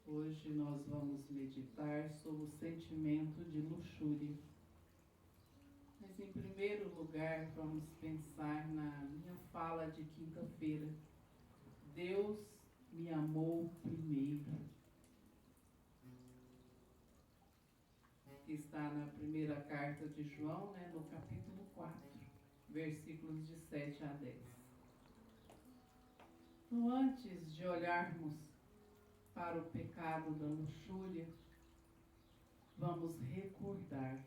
Hoje nós vamos meditar sobre o sentimento de luxúria. Mas em primeiro lugar vamos pensar na minha fala de quinta-feira. Deus me amou primeiro. Que está na primeira carta de João, no capítulo 4, versículos de 7 a 10. Então, antes de olharmos para o pecado da luxúria, vamos recordar: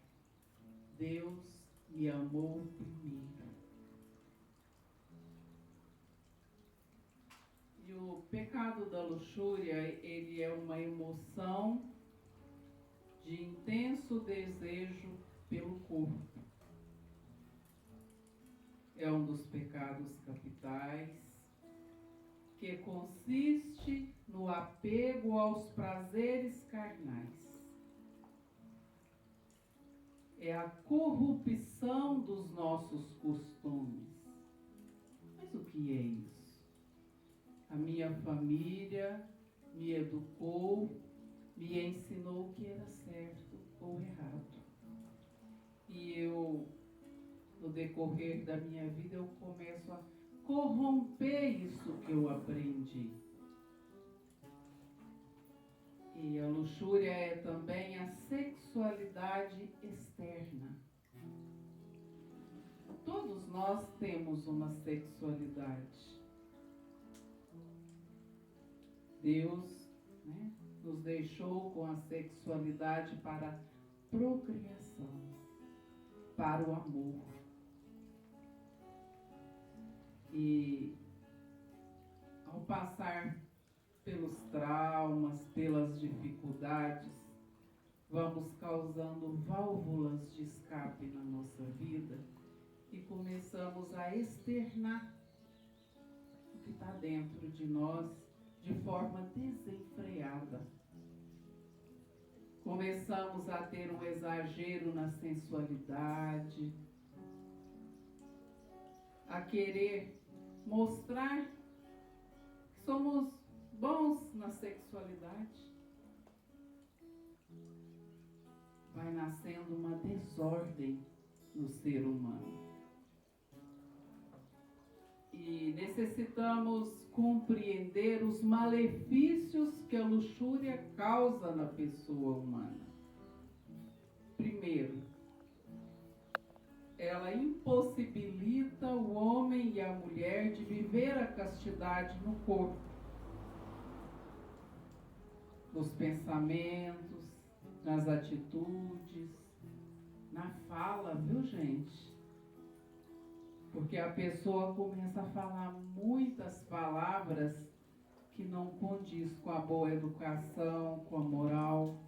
Deus me amou primeiro. E o pecado da luxúria, ele é uma emoção de intenso desejo pelo corpo. É um dos pecados capitais, que consiste no apego aos prazeres carnais. É a corrupção dos nossos costumes. Mas o que é isso? A minha família me educou, me ensinou o que era certo ou errado. E eu, no decorrer da minha vida, eu começo a corromper isso que eu aprendi. E a luxúria é também a sexualidade externa. Todos nós temos uma sexualidade. Deus, nos deixou com a sexualidade para a procriação, para o amor. E ao passar pelos traumas, pelas dificuldades, vamos causando válvulas de escape na nossa vida e começamos a externar o que está dentro de nós de forma desenfreada. Começamos a ter um exagero na sensualidade, a querer mostrar que somos bons na sexualidade. Vai nascendo uma desordem no ser humano. E necessitamos compreender os malefícios que a luxúria causa na pessoa humana. Primeiro, ela impossibilita o homem e a mulher de viver a castidade no corpo, nos pensamentos, nas atitudes, na fala, viu, gente? Porque a pessoa começa a falar muitas palavras que não condiz com a boa educação, com a moral.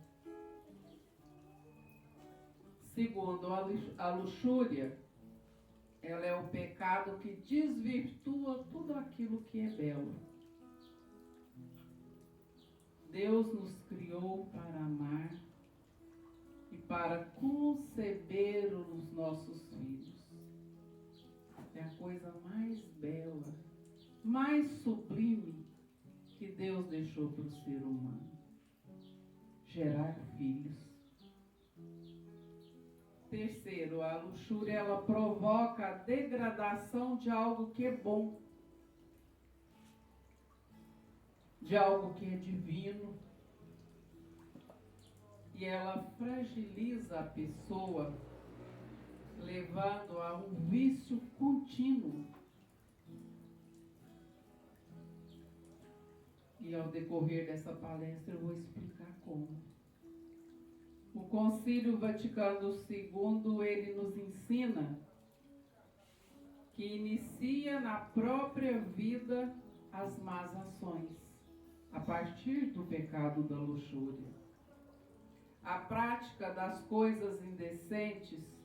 Segundo, a luxúria, ela é o pecado que desvirtua tudo aquilo que é belo. Deus nos criou para amar e para conceber os nossos filhos. É a coisa mais bela, mais sublime que Deus deixou para o ser humano: gerar filhos. Terceiro, a luxúria, ela provoca a degradação de algo que é bom, de algo que é divino, e ela fragiliza a pessoa, levando a um vício contínuo. E ao decorrer dessa palestra eu vou explicar como. O Concílio Vaticano II, ele nos ensina que inicia na própria vida as más ações, a partir do pecado da luxúria. A prática das coisas indecentes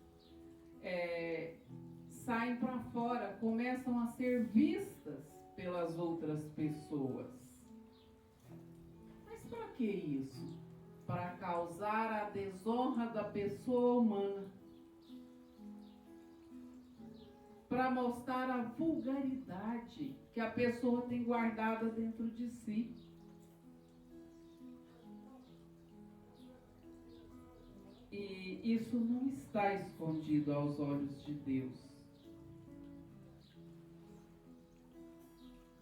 saem para fora, começam a ser vistas pelas outras pessoas. Mas para que isso? Para causar a desonra da pessoa humana, para mostrar a vulgaridade que a pessoa tem guardada dentro de si. E isso não está escondido aos olhos de Deus.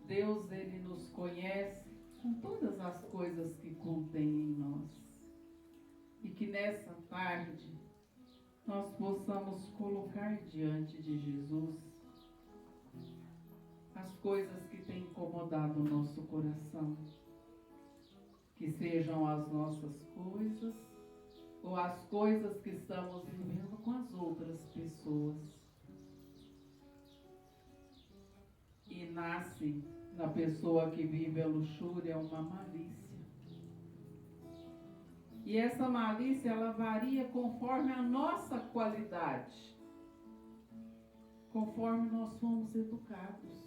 Deus, Ele nos conhece com todas as coisas que contém em nós. E que nessa tarde nós possamos colocar diante de Jesus as coisas que têm incomodado o nosso coração. Que sejam as nossas coisas ou as coisas que estamos vivendo com as outras pessoas. E nasce na pessoa que vive a luxúria uma malícia. E essa malícia, ela varia conforme a nossa qualidade, conforme nós somos educados,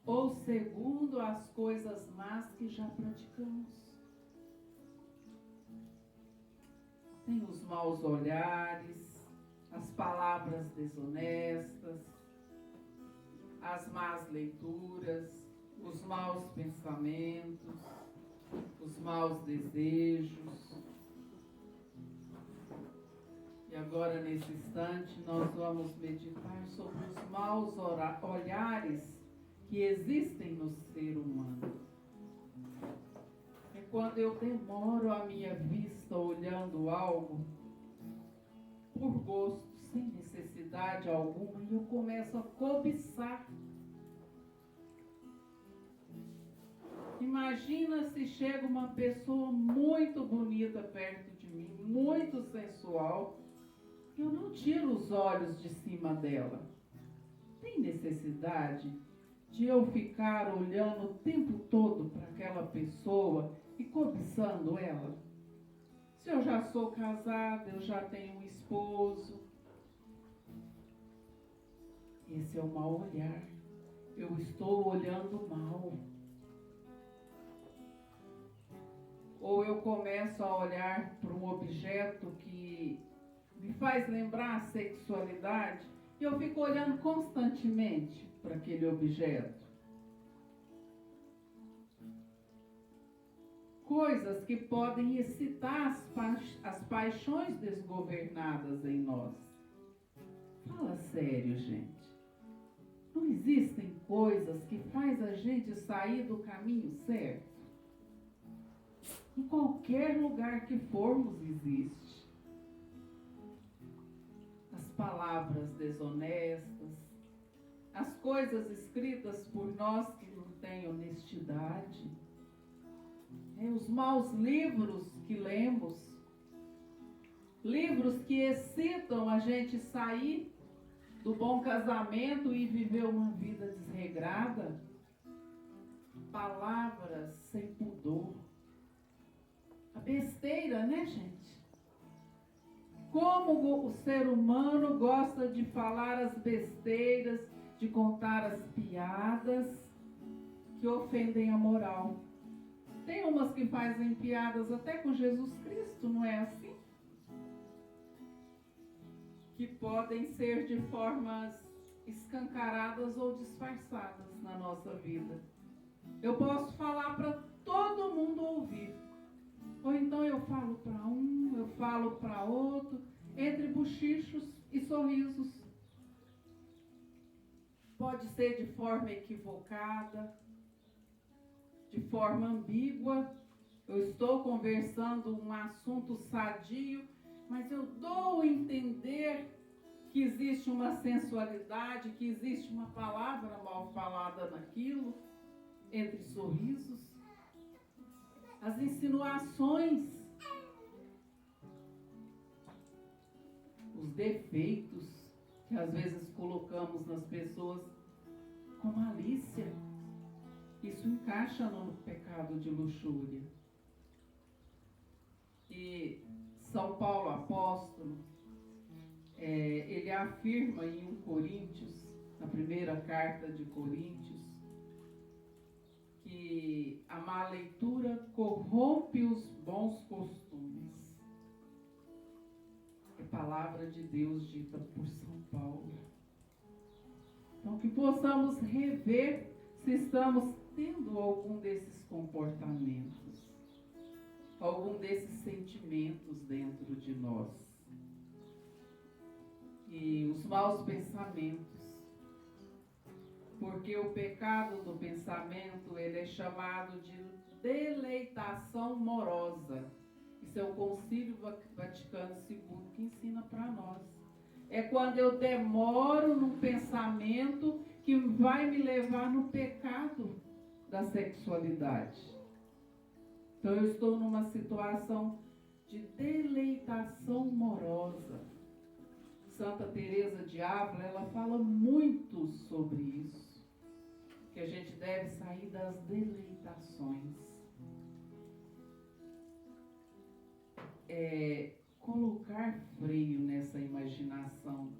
ou segundo as coisas más que já praticamos. Tem os maus olhares, as palavras desonestas, as más leituras, os maus pensamentos, os maus desejos. E agora, nesse instante, nós vamos meditar sobre os maus olhares que existem no ser humano. É quando eu demoro a minha vista olhando algo por gosto, sem necessidade alguma, e eu começo a cobiçar. Imagina se chega uma pessoa muito bonita perto de mim, muito sensual, eu não tiro os olhos de cima dela. Tem necessidade de eu ficar olhando o tempo todo para aquela pessoa e cobiçando ela? Se eu já sou casada, eu já tenho um esposo. Esse é o mau olhar. Eu estou olhando mal. Ou eu começo a olhar para um objeto que me faz lembrar a sexualidade e eu fico olhando constantemente para aquele objeto. Coisas que podem excitar as paixões desgovernadas em nós. Fala sério, gente. Não existem coisas que faz a gente sair do caminho certo? Em qualquer lugar que formos existe. As palavras desonestas, as coisas escritas por nós que não têm honestidade, os maus livros que lemos, livros que excitam a gente sair do bom casamento e viver uma vida desregrada, palavras sem pudor, a besteira, né, gente? Como o ser humano gosta de falar as besteiras, de contar as piadas que ofendem a moral. Tem umas que fazem piadas até com Jesus Cristo, não é assim? Que podem ser de formas escancaradas ou disfarçadas na nossa vida. Eu posso falar para todo mundo ouvir. Ou então eu falo para um, eu falo para outro, entre bochichos e sorrisos. Pode ser de forma equivocada, de forma ambígua. Eu estou conversando um assunto sadio, mas eu dou a entender que existe uma sensualidade, que existe uma palavra mal falada naquilo, entre sorrisos. As insinuações, os defeitos que às vezes colocamos nas pessoas com malícia. Isso encaixa no pecado de luxúria. E São Paulo apóstolo, ele afirma em 1 Coríntios, na primeira carta de Coríntios, que a má leitura corrompe os bons costumes. É palavra de Deus dita por São Paulo. Então, que possamos rever se estamos tendo algum desses comportamentos. algum desses sentimentos dentro de nós. E os maus pensamentos. Porque o pecado do pensamento, ele é chamado de deleitação morosa. Isso é o Concílio Vaticano II que ensina para nós. É quando eu demoro num pensamento que vai me levar no pecado da sexualidade. Então eu estou numa situação de deleitação morosa. Santa Teresa de Ávila, ela fala muito sobre isso, que a gente deve sair das deleitações. Colocar freio nessa imaginação.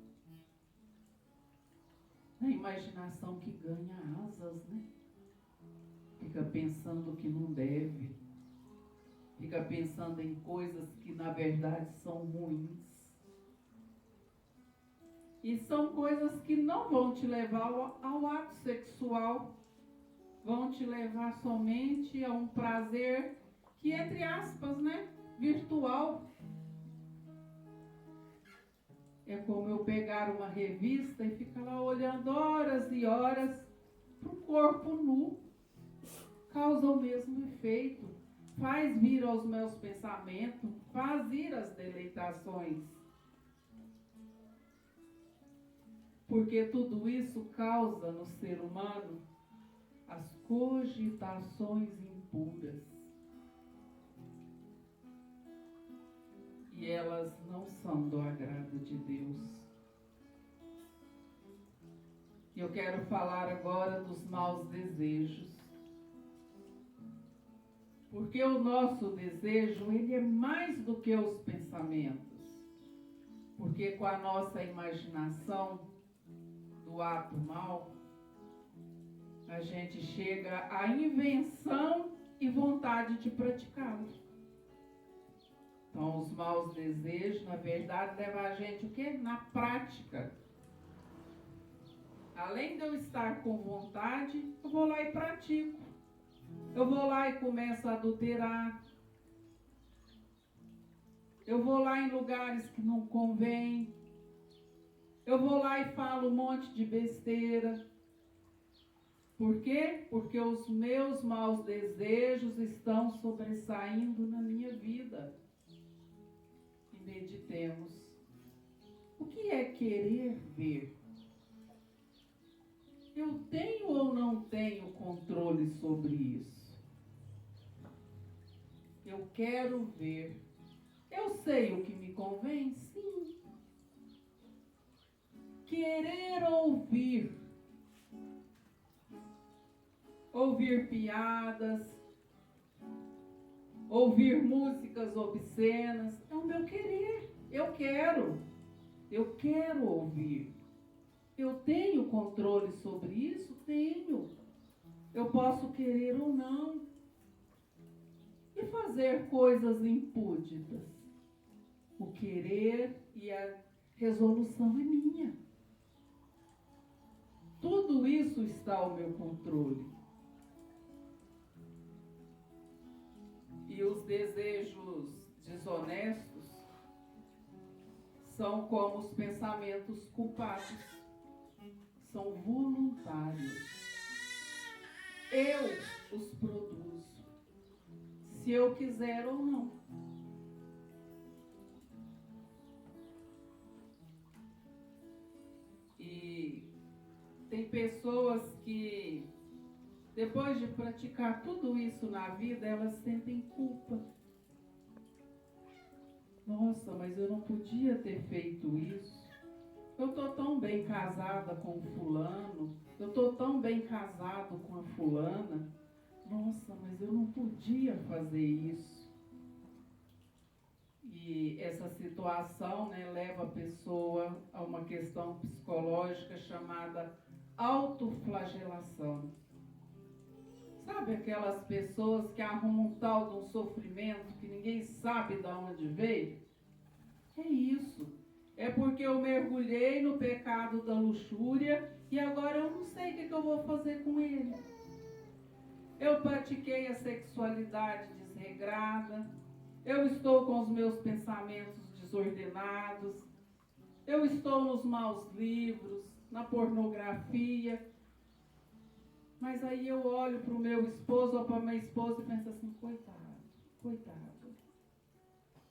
Na imaginação que ganha asas, né? Fica pensando que não deve. Fica pensando em coisas que na verdade são ruins. E são coisas que não vão te levar ao ato sexual. Vão te levar somente a um prazer que, entre aspas, né? Virtual. É como eu pegar uma revista e ficar lá olhando horas e horas para o corpo nu. Causa o mesmo efeito. Faz vir aos meus pensamentos, faz ir às deleitações. Porque tudo isso causa no ser humano as cogitações impuras. E elas não são do agrado de Deus. Eu quero falar agora dos maus desejos. Porque o nosso desejo, ele é mais do que os pensamentos. Porque com a nossa imaginação do ato mal, a gente chega à invenção e vontade de praticá-lo. Então, os maus desejos, na verdade, levam a gente o quê? Na prática. Além de eu estar com vontade, eu vou lá e pratico. Eu vou lá e começo a adulterar. Eu vou lá em lugares que não convém. Eu vou lá e falo um monte de besteira. Por quê? Porque os meus maus desejos estão sobressaindo na minha vida. E meditemos. O que é querer ver? Eu tenho ou não tenho controle sobre isso? Eu quero ver. Eu sei o que me convém? Sim. Querer ouvir. Ouvir piadas. Ouvir músicas obscenas. É o meu querer. Eu quero. Eu quero ouvir. Eu tenho controle sobre isso? Tenho. Eu posso querer ou não. E fazer coisas impúdicas. O querer e a resolução é minha. Tudo isso está ao meu controle. E os desejos desonestos são como os pensamentos culpados. São voluntários. Eu os produzo. Se eu quiser ou não. E tem pessoas que, depois de praticar tudo isso na vida, elas sentem culpa. Nossa, mas eu não podia ter feito isso. Eu estou tão bem casada com o fulano. Eu estou tão bem casado com a fulana. Nossa, mas eu não podia fazer isso. E essa situação, né, leva a pessoa a uma questão psicológica chamada autoflagelação. Sabe aquelas pessoas que arrumam um tal de um sofrimento que ninguém sabe de onde veio? É isso. É porque eu mergulhei no pecado da luxúria e agora eu não sei o que eu vou fazer com ele. Eu pratiquei a sexualidade desregrada, eu estou com os meus pensamentos desordenados, eu estou nos maus livros, na pornografia. Mas aí eu olho para o meu esposo ou para a minha esposa e penso assim, coitado, coitado.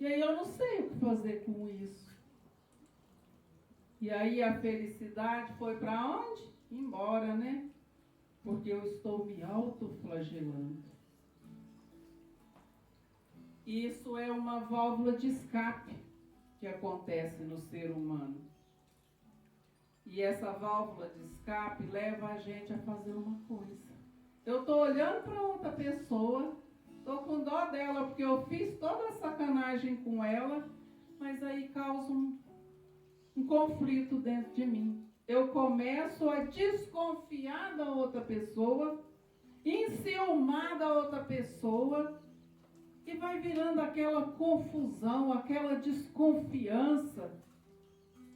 E aí eu não sei o que fazer com isso. E aí a felicidade foi para onde? Embora, né? Porque eu estou me autoflagelando. Isso é uma válvula de escape que acontece no ser humano. E essa válvula de escape leva a gente a fazer uma coisa. Eu estou olhando para outra pessoa, estou com dó dela porque eu fiz toda a sacanagem com ela, mas aí causa um conflito dentro de mim. Eu começo a desconfiar da outra pessoa, enciumar da outra pessoa, e vai virando aquela confusão, aquela desconfiança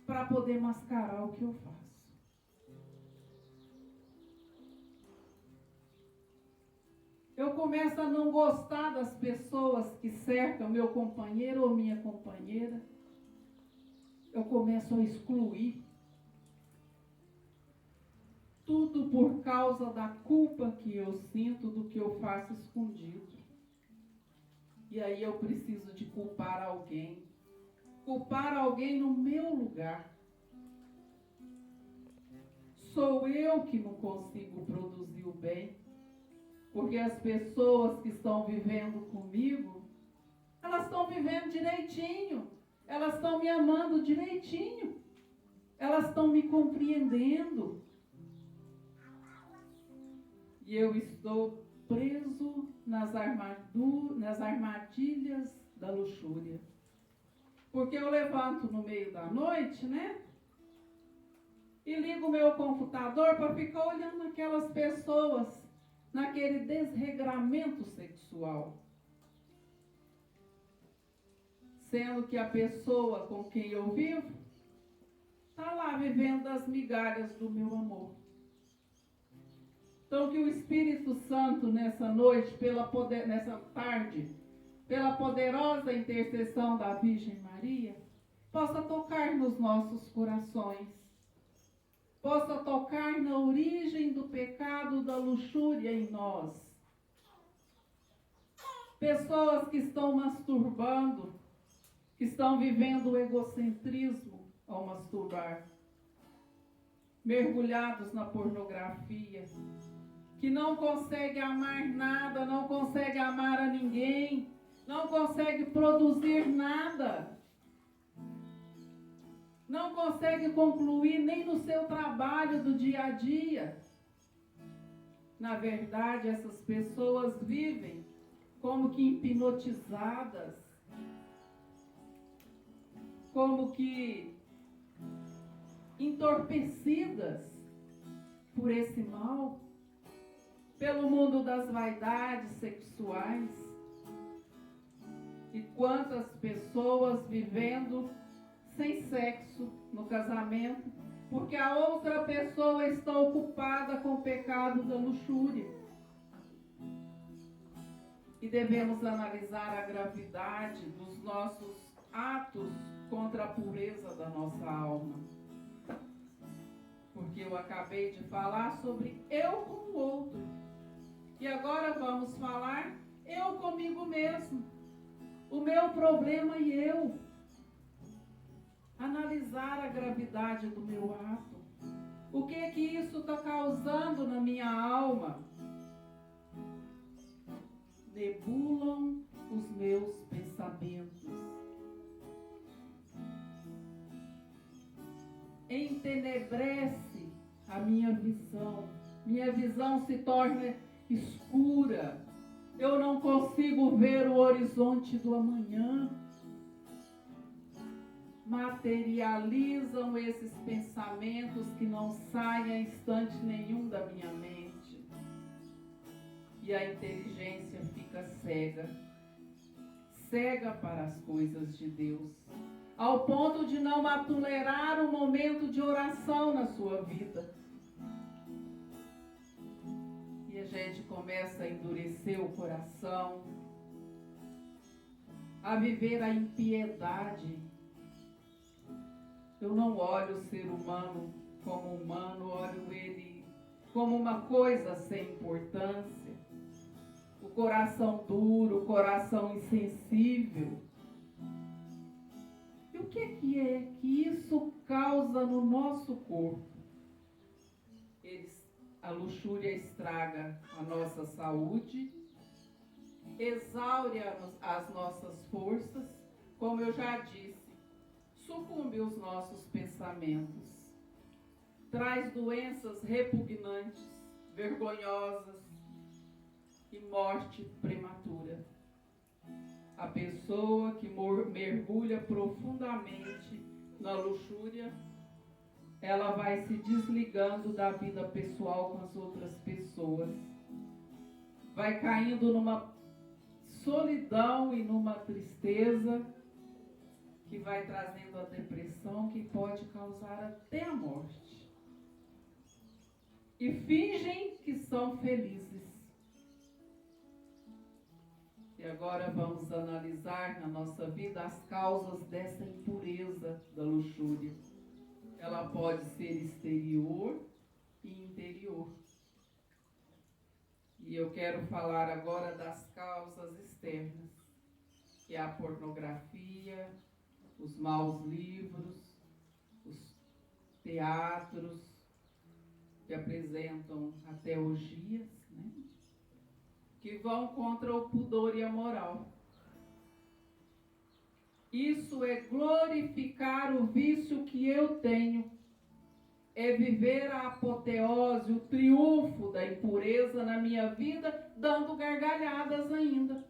para poder mascarar o que eu faço. Eu começo a não gostar das pessoas que cercam meu companheiro ou minha companheira. Eu começo a excluir. Tudo por causa da culpa que eu sinto do que eu faço escondido. E aí eu preciso de culpar alguém. Culpar alguém no meu lugar. Sou eu que não consigo produzir o bem. Porque as pessoas que estão vivendo comigo, elas estão vivendo direitinho. Elas estão me amando direitinho. Elas estão me compreendendo. E eu estou preso nas armadilhas da luxúria. Porque eu levanto no meio da noite, né? E ligo o meu computador para ficar olhando aquelas pessoas naquele desregramento sexual. Sendo que a pessoa com quem eu vivo está lá vivendo as migalhas do meu amor. Então que o Espírito Santo nessa noite, nessa tarde, pela poderosa intercessão da Virgem Maria, possa tocar nos nossos corações, possa tocar na origem do pecado da luxúria em nós. Pessoas que estão masturbando, que estão vivendo o egocentrismo ao masturbar, mergulhados na pornografia, que não consegue amar nada, não consegue amar a ninguém, não consegue produzir nada, não consegue concluir nem no seu trabalho do dia a dia. Na verdade, essas pessoas vivem como que hipnotizadas, como que entorpecidas por esse mal, pelo mundo das vaidades sexuais. E quantas pessoas vivendo sem sexo no casamento, porque a outra pessoa está ocupada com o pecado da luxúria. E devemos analisar a gravidade dos nossos atos contra a pureza da nossa alma. Porque eu acabei de falar sobre eu com o outro. E agora vamos falar eu comigo mesmo. O meu problema e eu. Analisar a gravidade do meu ato. O que é que isso está causando na minha alma? Nebulam os meus pensamentos. Entenebrece a minha visão. Minha visão se torna escura. Eu não consigo ver o horizonte do amanhã. Materializam esses pensamentos que não saem a instante nenhum da minha mente. E a inteligência fica cega. Cega para as coisas de Deus. Ao ponto de não tolerar um momento de oração na sua vida. E a gente começa a endurecer o coração. a viver a impiedade. Eu não olho o ser humano como humano, olho ele como uma coisa sem importância. O coração duro, o coração insensível. E o que é que isso causa no nosso corpo? A luxúria estraga a nossa saúde, exaure as nossas forças, como eu já disse, sucumbe os nossos pensamentos, traz doenças repugnantes, vergonhosas e morte prematura. A pessoa que mergulha profundamente na luxúria, ela vai se desligando da vida pessoal com as outras pessoas, vai caindo numa solidão e numa tristeza que vai trazendo a depressão, que pode causar até a morte. E fingem que são felizes. E agora vamos analisar na nossa vida as causas dessa impureza da luxúria. Ela pode ser exterior e interior. E eu quero falar agora das causas externas, que é a pornografia, os maus livros, os teatros, que apresentam até orgias, né? Que vão contra o pudor e a moral. Isso é glorificar o vício que eu tenho. É viver a apoteose, o triunfo da impureza na minha vida, dando gargalhadas ainda.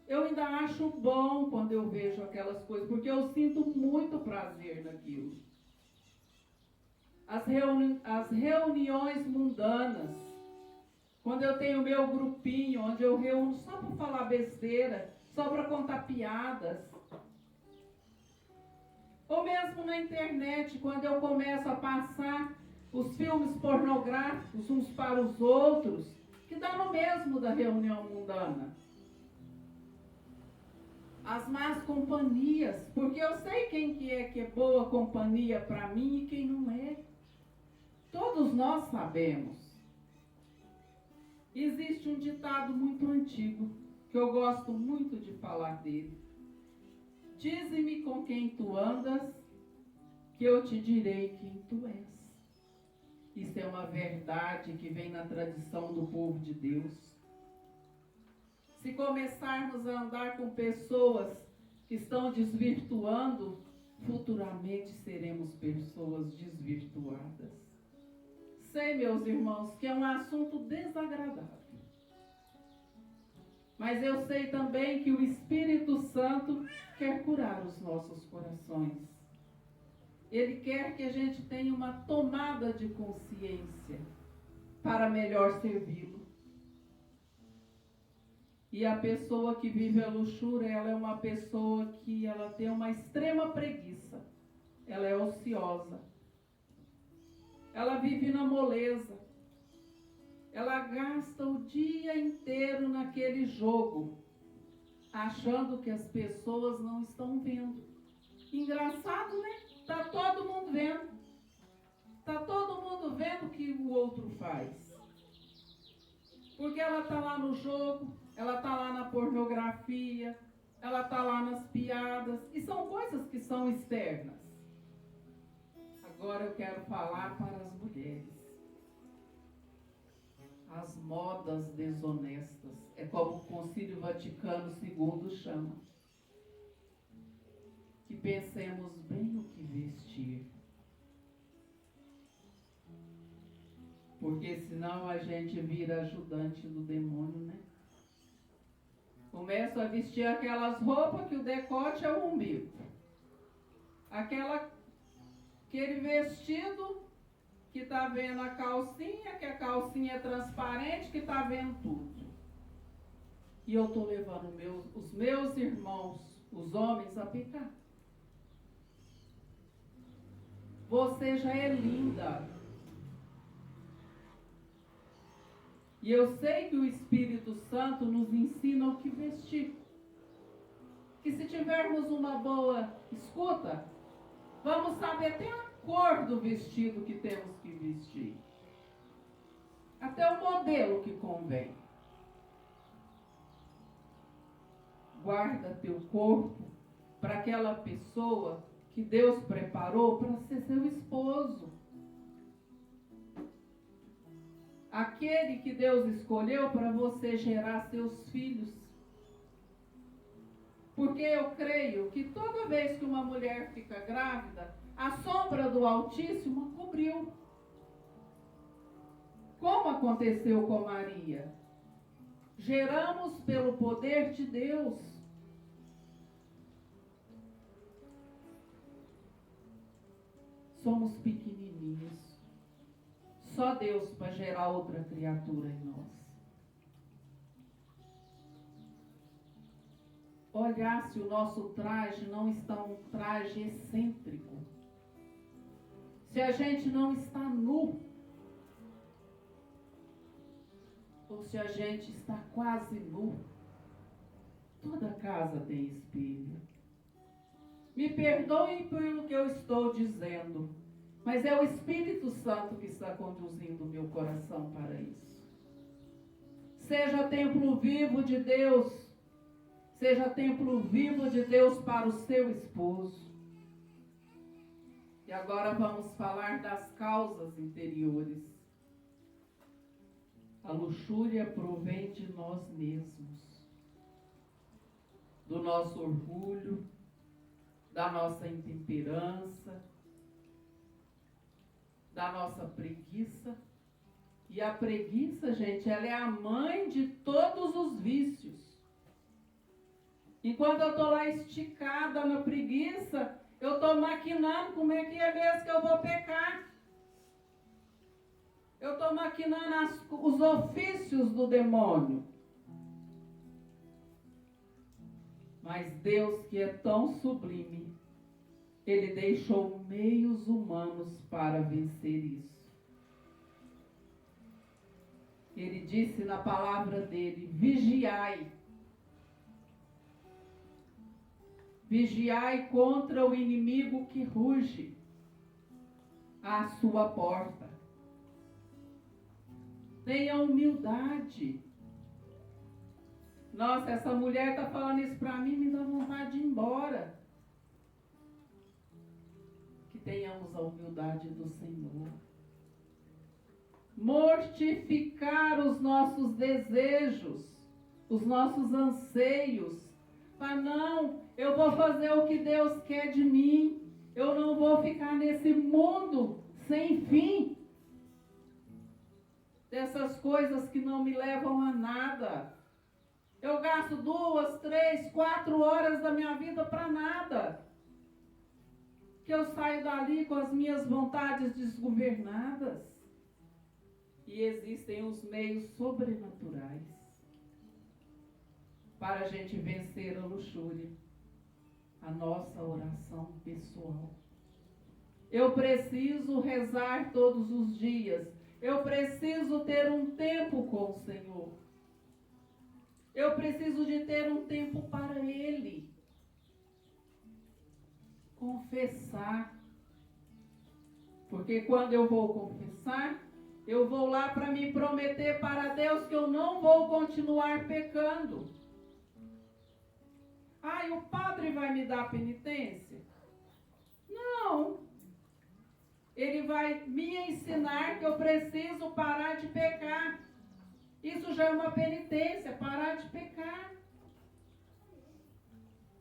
Eu ainda acho bom quando eu vejo aquelas coisas, porque eu sinto muito prazer naquilo. As reuniões mundanas, quando eu tenho meu grupinho, onde eu reúno só para falar besteira, só para contar piadas. Ou mesmo na internet, quando eu começo a passar os filmes pornográficos uns para os outros, que dá no mesmo da reunião mundana. As más companhias, porque eu sei quem que é boa companhia para mim e quem não é. Todos nós sabemos. Existe um ditado muito antigo, que eu gosto muito de falar dele. Dize-me com quem tu andas, que eu te direi quem tu és. Isso é uma verdade que vem na tradição do povo de Deus. Se começarmos a andar com pessoas que estão desvirtuando, futuramente seremos pessoas desvirtuadas. Sei, meus irmãos, que é um assunto desagradável. Mas eu sei também que o Espírito Santo quer curar os nossos corações. Ele quer que a gente tenha uma tomada de consciência para melhor servi-lo. E a pessoa que vive a luxúria, ela é uma pessoa que ela tem uma extrema preguiça. Ela é ociosa. Ela vive na moleza. Ela gasta o dia inteiro naquele jogo, achando que as pessoas não estão vendo. Engraçado, né? Está todo mundo vendo. Está todo mundo vendo o que o outro faz. Porque ela está lá no jogo, ela está lá na pornografia, ela está lá nas piadas. E são coisas que são externas. Agora eu quero falar para as mulheres. As modas desonestas. É como o Concílio Vaticano II chama. Que pensemos bem o que vestir. Porque senão a gente vira ajudante do demônio, né? Começa a vestir aquelas roupas que o decote é o umbigo. Aquele vestido que está vendo a calcinha, que a calcinha é transparente, que está vendo tudo. E eu estou levando os meus irmãos, os homens, a pecar. Você já é linda. E eu sei que o Espírito Santo nos ensina o que vestir. que se tivermos uma boa escuta, vamos saber até a cor do vestido que temos que vestir. Até o modelo que convém. Guarda teu corpo para aquela pessoa que Deus preparou para ser seu esposo. Aquele que Deus escolheu para você gerar seus filhos. Porque eu creio que toda vez que uma mulher fica grávida, a sombra do Altíssimo a cobriu. Como aconteceu com Maria? Geramos pelo poder de Deus. Somos pequenininhos. Só Deus para gerar outra criatura em nós. Olhar se o nosso traje não está um traje excêntrico. Se a gente não está nu. Ou se a gente está quase nu. Toda casa tem espelho. Me perdoem pelo que eu estou dizendo, mas é o Espírito Santo que está conduzindo o meu coração para isso. Seja templo vivo de Deus, seja templo vivo de Deus para o seu esposo. E agora vamos falar das causas interiores. A luxúria provém de nós mesmos, do nosso orgulho, da nossa intemperança, da nossa preguiça. E a preguiça, gente, ela é a mãe de todos os vícios. Enquanto eu estou lá esticada na preguiça, eu estou maquinando como é que é mesmo que eu vou pecar. Eu estou maquinando os ofícios do demônio. Mas Deus, que é tão sublime, Ele deixou meios humanos para vencer isso. Ele disse na palavra dele, vigiai. Vigiai contra o inimigo que ruge à sua porta. Tenha humildade. Nossa, essa mulher está falando isso para mim, me dá vontade de ir embora. Que tenhamos a humildade do Senhor. Mortificar os nossos desejos, os nossos anseios. Mas não, eu vou fazer o que Deus quer de mim. Eu não vou ficar nesse mundo sem fim. Dessas coisas que não me levam a nada. Eu gasto 2, 3, 4 horas da minha vida para nada. Que eu saio dali com as minhas vontades desgovernadas. E existem os meios sobrenaturais para a gente vencer a luxúria. A nossa oração pessoal. Eu preciso rezar todos os dias. Eu preciso ter um tempo com o Senhor. Eu preciso de ter um tempo para Ele. Confessar. Porque quando eu vou confessar, eu vou lá para me prometer para Deus que eu não vou continuar pecando. Ah, e o padre vai me dar penitência? Não. Ele vai me ensinar que eu preciso parar de pecar. Isso já é uma penitência, parar de pecar.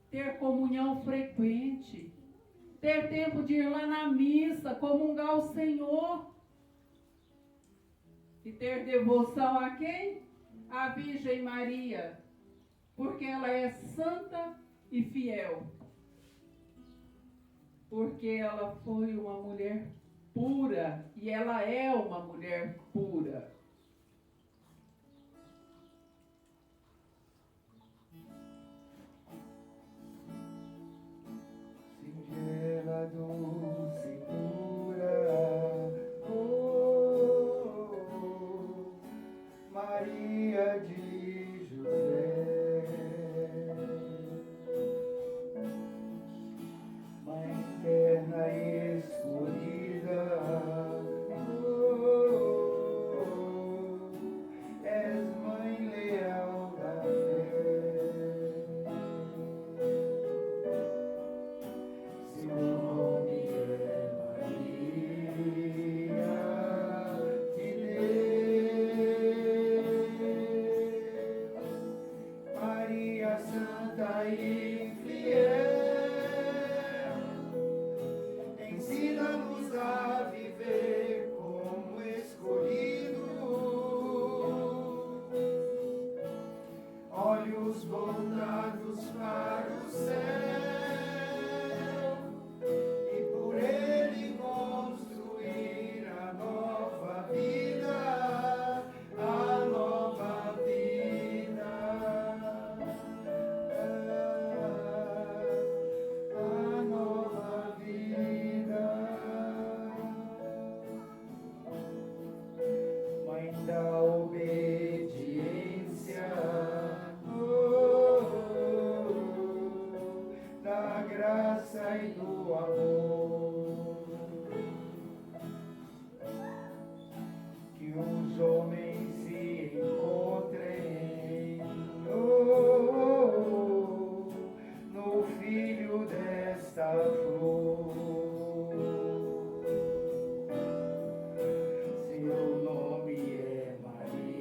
Ter comunhão frequente. Ter tempo de ir lá na missa, comungar o Senhor. E ter devoção a quem? A Virgem Maria. Porque ela é santa e fiel. Porque ela foi uma mulher pura. E ela é uma mulher pura. Singela doce pura, oh, Maria de José, os homens se encontrem, oh, no filho desta flor. Seu nome é Maria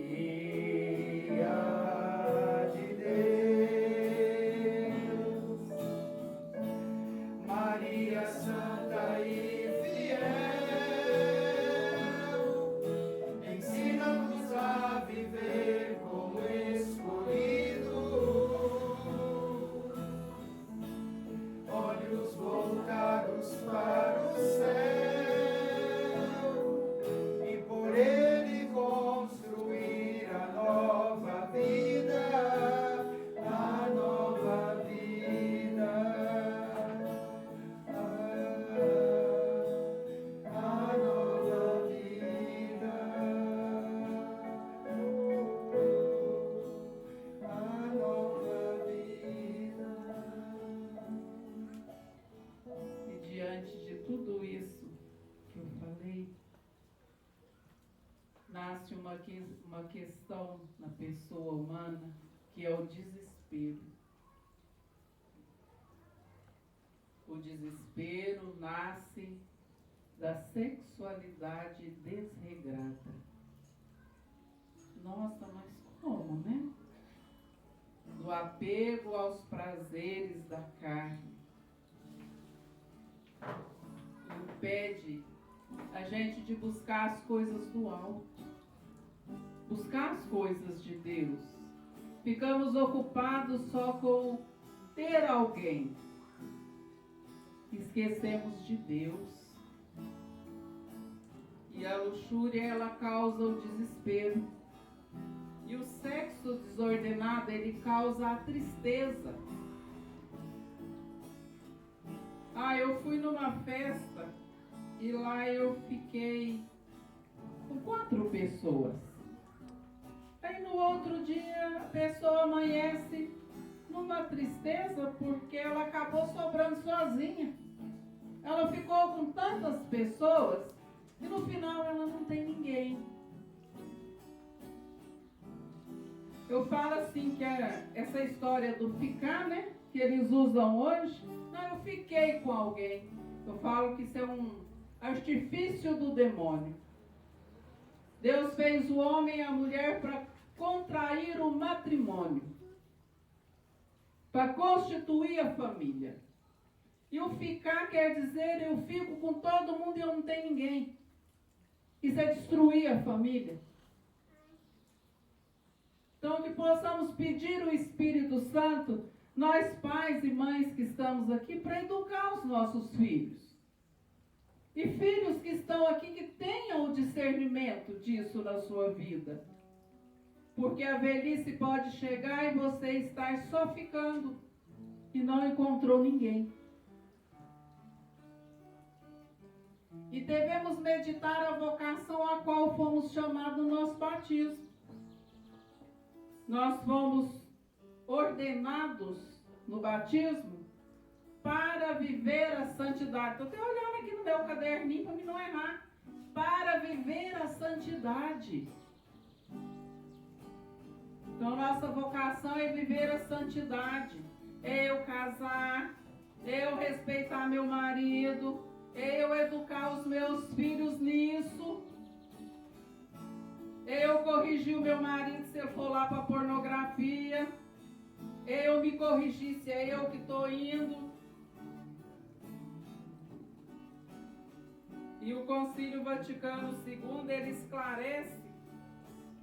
de Deus, Maria Santa e fiel, ensina-nos a viver como escolhidos, olhos voltados para o céu, e por ele construir a nova vida, a nova vida, a nova vida, a nova vida. E diante de tudo isso que eu falei, nasce uma questão na pessoa humana, que é o desespero. O desespero nasce da sexualidade desregrada. Nossa, mas como, né? Do apego aos prazeres da carne. Impede a gente de buscar as coisas do alto, buscar as coisas de Deus. Ficamos ocupados só com ter alguém. Esquecemos de Deus. E a luxúria, ela causa o desespero. E o sexo desordenado, ele causa a tristeza. Eu fui numa festa e lá eu fiquei com 4 pessoas. Aí no outro dia a pessoa amanhece numa tristeza porque ela acabou sobrando sozinha. Ela ficou com tantas pessoas e no final ela não tem ninguém. Eu falo assim que essa história do ficar, né, que eles usam hoje, não, eu fiquei com alguém. Eu falo que isso é um artifício do demônio. Deus fez o homem e a mulher para contrair o matrimônio, para constituir a família. E o ficar quer dizer eu fico com todo mundo e eu não tenho ninguém. Isso é destruir a família. Então que possamos pedir o Espírito Santo, nós pais e mães que estamos aqui, para educar os nossos filhos. E filhos que estão aqui que tenham o discernimento disso na sua vida. Porque a velhice pode chegar e você estar só ficando e não encontrou ninguém. E devemos meditar a vocação a qual fomos chamados no nosso batismo. Nós fomos ordenados no batismo para viver a santidade. Estou até olhando aqui no meu caderninho para mim não errar. Para viver a santidade. Então, nossa vocação é viver a santidade. É eu casar, é eu respeitar meu marido, é eu educar os meus filhos nisso. É eu corrigir o meu marido se ele for lá para pornografia. É eu me corrigir se é eu que estou indo. E o Concílio Vaticano II, ele esclarece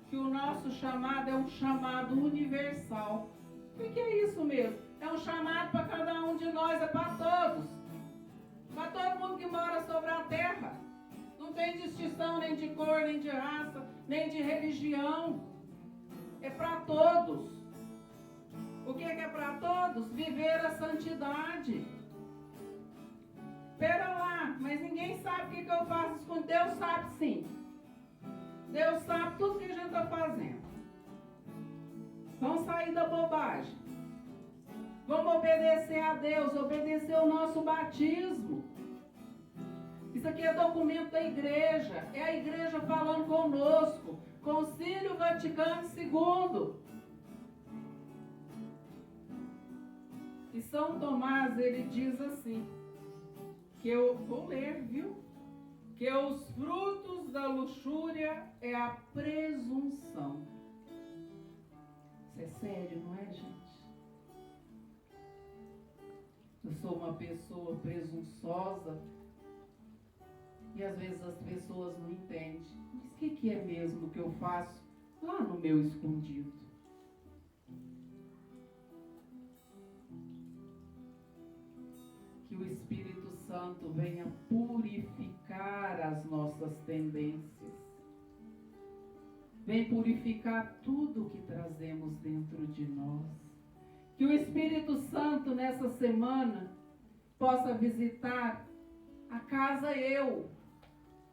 que o nosso chamado é um chamado universal. O que é isso mesmo? É um chamado para cada um de nós, é para todos. Para todo mundo que mora sobre a terra. Não tem distinção nem de cor, nem de raça, nem de religião. É para todos. O que é para todos? Viver a santidade. Pera lá, mas ninguém sabe o que eu faço isso com Deus, sabe sim. Deus sabe tudo que a gente está fazendo. Vamos sair da bobagem. Vamos obedecer a Deus, obedecer o nosso batismo. Isso aqui é documento da igreja. É a igreja falando conosco. Concílio Vaticano II. E São Tomás, ele diz assim, que eu vou ler, viu? Que os frutos da luxúria é a presunção. Isso é sério, não é, gente? Eu sou uma pessoa presunçosa e às vezes as pessoas não entendem. Mas o que é mesmo que eu faço lá no meu escondido? Que o Espírito Santo venha purificar as nossas tendências. Vem purificar tudo que trazemos dentro de nós. Que o Espírito Santo nessa semana possa visitar a casa eu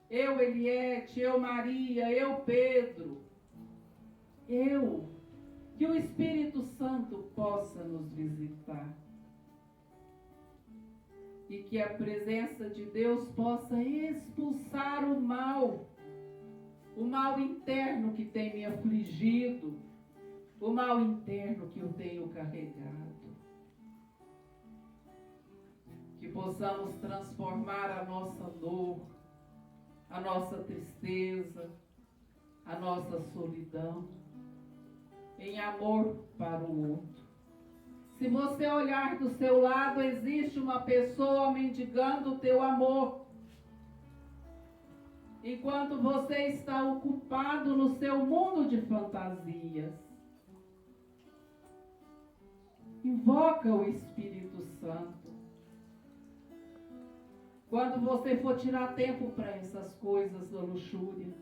Eliette, eu Maria, eu Pedro, que o Espírito Santo possa nos visitar. E que a presença de Deus possa expulsar o mal interno que tem me afligido, o mal interno que eu tenho carregado. Que possamos transformar a nossa dor, a nossa tristeza, a nossa solidão, em amor para o outro. Se você olhar do seu lado, existe uma pessoa mendigando o teu amor. Enquanto você está ocupado no seu mundo de fantasias. Invoca o Espírito Santo. Quando você for tirar tempo para essas coisas da luxúria,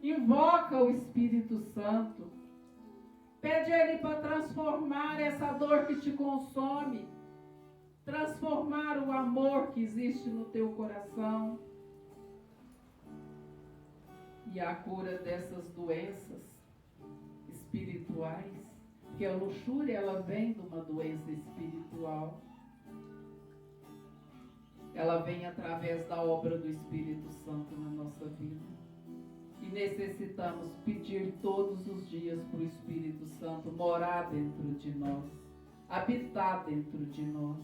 invoca o Espírito Santo. Pede a Ele para transformar essa dor que te consome, transformar o amor que existe no teu coração. E a cura dessas doenças espirituais, porque a luxúria ela vem de uma doença espiritual. Ela vem através da obra do Espírito Santo na nossa vida. E necessitamos pedir todos os dias para o Espírito Santo morar dentro de nós, habitar dentro de nós.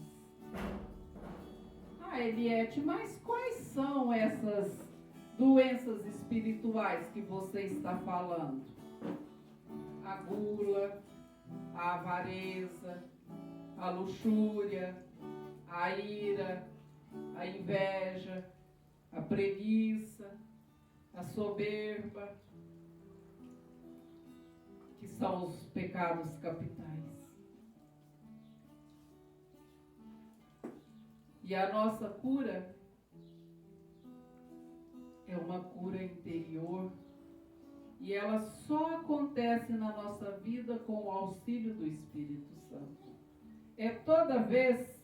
Eliette, mas quais são essas doenças espirituais que você está falando? A gula, a avareza, a luxúria, a ira, a inveja, a preguiça, a soberba, que são os pecados capitais. E a nossa cura é uma cura interior e ela só acontece na nossa vida com o auxílio do Espírito Santo. É toda vez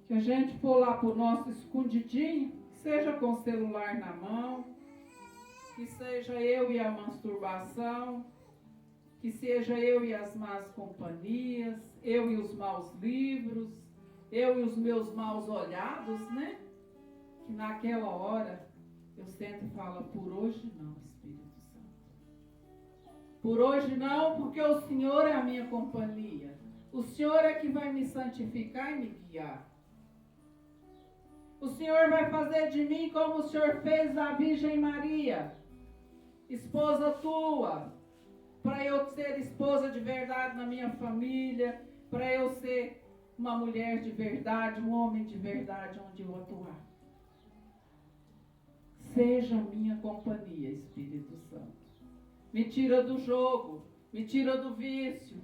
que a gente for lá para o nosso escondidinho, seja com o celular na mão, que seja eu e a masturbação, que seja eu e as más companhias, eu e os maus livros, eu e os meus maus olhados, né? Que naquela hora eu sento e falo, por hoje não, Espírito Santo. Por hoje não, porque o Senhor é a minha companhia. O Senhor é que vai me santificar e me guiar. O Senhor vai fazer de mim como o Senhor fez da Virgem Maria, esposa tua, para eu ser esposa de verdade na minha família, para eu ser uma mulher de verdade, um homem de verdade onde eu atuar. Seja minha companhia, Espírito Santo. Me tira do jogo, me tira do vício,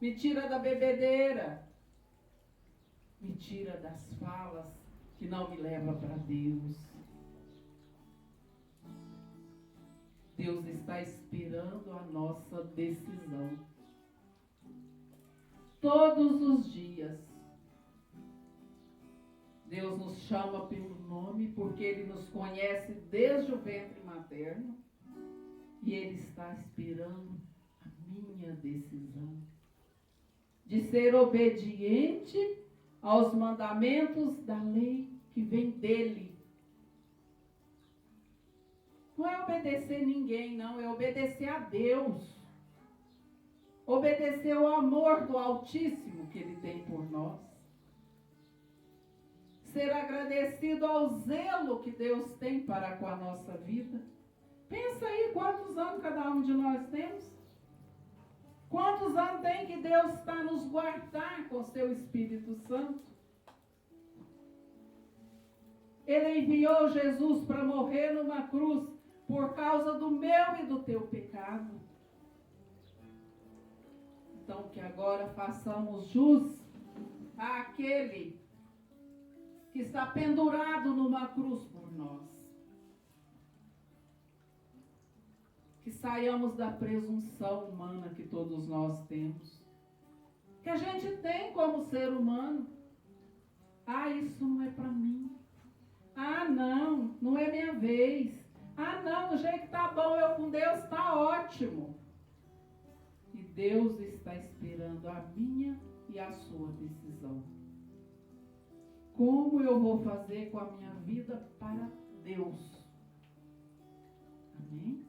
me tira da bebedeira, me tira das falas que não me levam para Deus. Deus está esperando a nossa decisão. Todos os dias. Deus nos chama pelo nome porque Ele nos conhece desde o ventre materno e Ele está esperando a minha decisão de ser obediente aos mandamentos da lei que vem dEle. Não é obedecer ninguém, não, é obedecer a Deus. Obedecer o amor do Altíssimo que Ele tem por nós. Ser agradecido ao zelo que Deus tem para com a nossa vida. Pensa aí quantos anos cada um de nós temos. Quantos anos tem que Deus está nos guardar com seu Espírito Santo? Ele enviou Jesus para morrer numa cruz por causa do meu e do teu pecado. Então que agora façamos jus àquele que está pendurado numa cruz por nós. Que saiamos da presunção humana que todos nós temos. Que a gente tem como ser humano. Ah, isso não é para mim. Ah, não, não é minha vez. Ah, não, do jeito que tá bom, eu com Deus está ótimo. E Deus está esperando a minha e a sua decisão. Como eu vou fazer com a minha vida para Deus? Amém?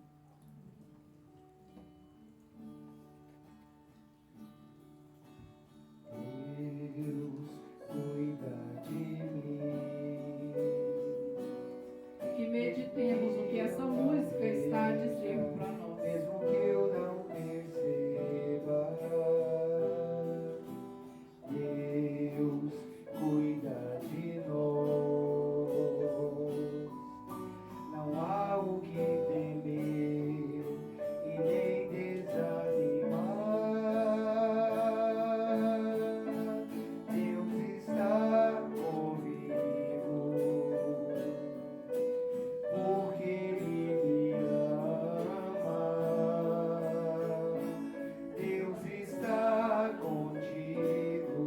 Deus cuida de mim. Que meditemos o que essa música está a dizer para nós. Mesmo que eu não perceba, Deus cuida de nós. Não há o que temer e nem desanimar. Deus está comigo, porque Ele me ama. Deus está contigo,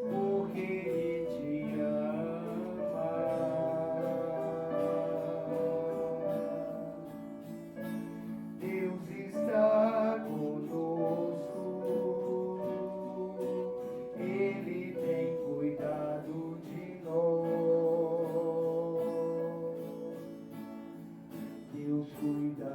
porque Ele te ama. Deus está conosco, Ele tem cuidado de nós. Deus cuida